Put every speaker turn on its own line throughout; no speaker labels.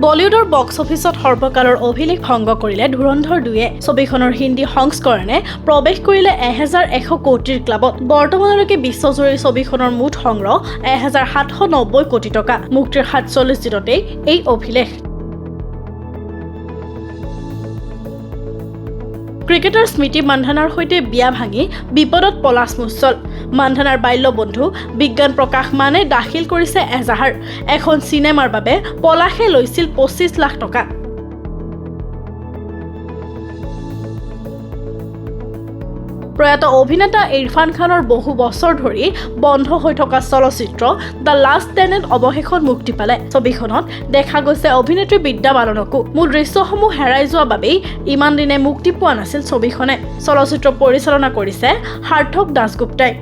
বলিউডৰ বক্স অফিচত সৰ্বকালৰ অভিলেখ ভংগ কৰিলে ধুৰন্ধৰ 2-এ। ছবিখনৰ হিন্দী সংস্কৰণে প্ৰৱেশ কৰিলে 1100 কোটিৰ ক্লাবত। বৰ্তমানলৈকে বিশ্বজুৰি ছবিখনৰ মুঠ সংগ্ৰহ 1790 কোটি টকা। মুক্তিৰ 47 দিনতেই এই অভিলেখ। ক্ৰিকেটাৰ স্মৃতি মান্ধানাৰ সৈতে বিয়া ভাঙি বিপদত পলাশ মুছল। মান্ধানাৰ বাল্য বন্ধু বিজ্ঞান প্ৰকাশ মানে দাখিল কৰিছে এজাহাৰ। এখন চিনেমাৰ বাবে পলাশে লৈছিল 25 লাখ টকা। প্ৰয়াত অভিনেতা ইৰফান খানৰ বহু বছৰ ধৰি বন্ধ হৈ থকা চলচ্চিত্ৰ দ্য লাষ্ট টেনেণ্ট অৱশেষত মুক্তি পালে। ছবিখনত দেখা গৈছে অভিনেত্ৰী বিদ্যা বালনকো। মূল দৃশ্যসমূহ হেৰাই যোৱা বাবেই ইমান দিনে মুক্তি পোৱা নাছিল ছবিখনে। চলচ্চিত্ৰ পৰিচালনা কৰিছে সাৰ্থক দাসগুপ্তাই।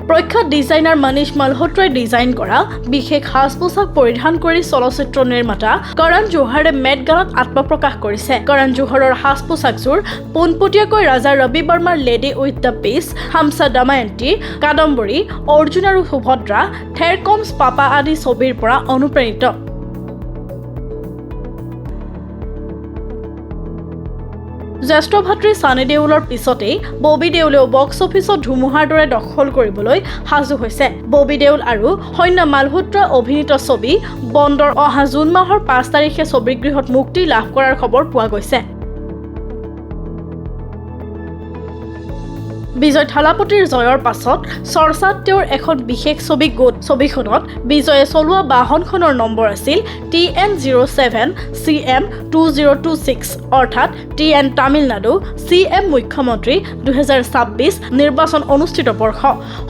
প্ৰখ্যাত ডিজাইনাৰ মনীষ মালহোত্ৰাই ডিজাইন কৰা বিশেষ সাজ পোছাক পৰিধান কৰি চলচ্চিত্ৰ নিৰ্মাতা কৰণ জোহৰে মেট গালাত আত্মপ্ৰকাশ কৰিছে। কৰণ জোহৰৰ সাজ পোছাকযোৰ পোনপটীয়াকৈ ৰাজা ৰবি বৰ্মাৰ lady with the peach, Hamsa Damayanti, Kadambari, Arjun আৰু সুভদ্ৰা, থেৰকমছ পাপা আদি ছবিৰ পৰা অনুপ্ৰেৰিত। জ্যেষ্ঠ ভাতৃ ছানী দেওলৰ পিছতেই ববি দেওলেও বক্স অফিচত ধুমুহাৰ দৰে দখল কৰিবলৈ সাজু হৈছে। ববি দেওল আৰু সৈন্য মালহোত্ৰা অভিনীত ছবি বন্দৰ অহা জুন মাহৰ 5 তাৰিখে ছবিগৃহত মুক্তি লাভ কৰাৰ খবৰ পোৱা গৈছে। বিজয় থালাপতিৰ জয়ৰ পাছত চৰ্চাত তেওঁৰ এখন বিশেষ ছবি গোট। ছবিখনত বিজয়ে চলোৱা বাহনখনৰ নম্বৰ আছিল TN07 CM 2026 অৰ্থাৎ TN তামিলনাডু CM মুখ্যমন্ত্ৰী 2026 নিৰ্বাচন অনুষ্ঠিত বৰ্ষ।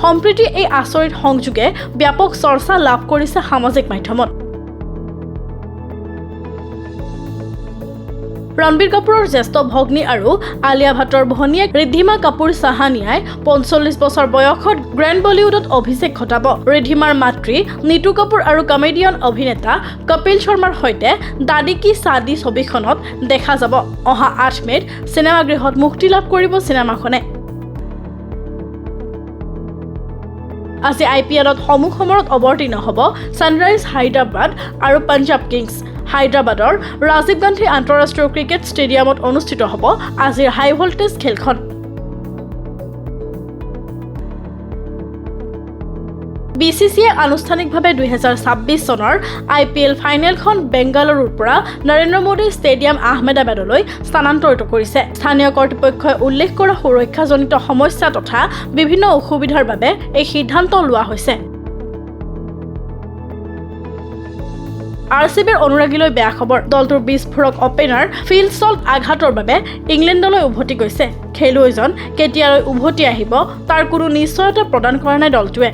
সম্প্ৰতি এই আচৰিত সংযোগে ব্যাপক চৰ্চা লাভ কৰিছে সামাজিক মাধ্যমত। ৰণবীৰ কাপুৰৰ জ্যেষ্ঠ ভগ্নী আৰু আলিয়া ভাটৰ ভনীয়েক ৰিদ্ধিমা কাপুৰ চাহানিয়াই 45 বছৰ বয়সত গ্ৰেণ্ড বলিউডত অভিষেক ঘটাব। ৰিদ্ধিমাৰ মাতৃ নীতু কাপুৰ আৰু কমেডিয়ান অভিনেতা কপিল শৰ্মাৰ সৈতে দাদি কি শাদি ছবিখনত দেখা যাব। অহা 8 মে'ত চিনেমাগৃহত মুক্তি লাভ কৰিব চিনেমাখনে। আজি IPLত সমূহ সমৰত অৱতীৰ্ণ হ'ব ছানৰাইজ হায়দৰাবাদ আৰু পাঞ্জাৱ কিংছ। হায়দৰাবাদৰ ৰাজীৱ গান্ধী আন্তঃৰাষ্ট্ৰীয় ক্ৰিকেট ষ্টেডিয়ামত অনুষ্ঠিত হ'ব আজিৰ হাই ভল্টেজ খেলখন। BCCA আনুষ্ঠানিকভাৱে 2026 চনৰ IPL ফাইনেলখন বেংগালুৰুৰ পৰা নৰেন্দ্ৰ মোদী ষ্টেডিয়াম আহমেদাবাদলৈ স্থানান্তৰিত কৰিছে। স্থানীয় কৰ্তৃপক্ষই উল্লেখ কৰা সুৰক্ষাজনিত সমস্যা তথা বিভিন্ন অসুবিধাৰ বাবে এই সিদ্ধান্ত লোৱা হৈছে। RCBৰ অনুৰাগীলৈ বেয়া খবৰ। দলটোৰ বিস্ফোৰক অপেনাৰ ফিল ছল্ট আঘাতৰ বাবে ইংলেণ্ডলৈ উভতি গৈছে। খেলুৱৈজন কেতিয়ালৈ উভতি আহিব তাৰ কোনো নিশ্চয়তা প্ৰদান কৰা নাই দলটোৱে।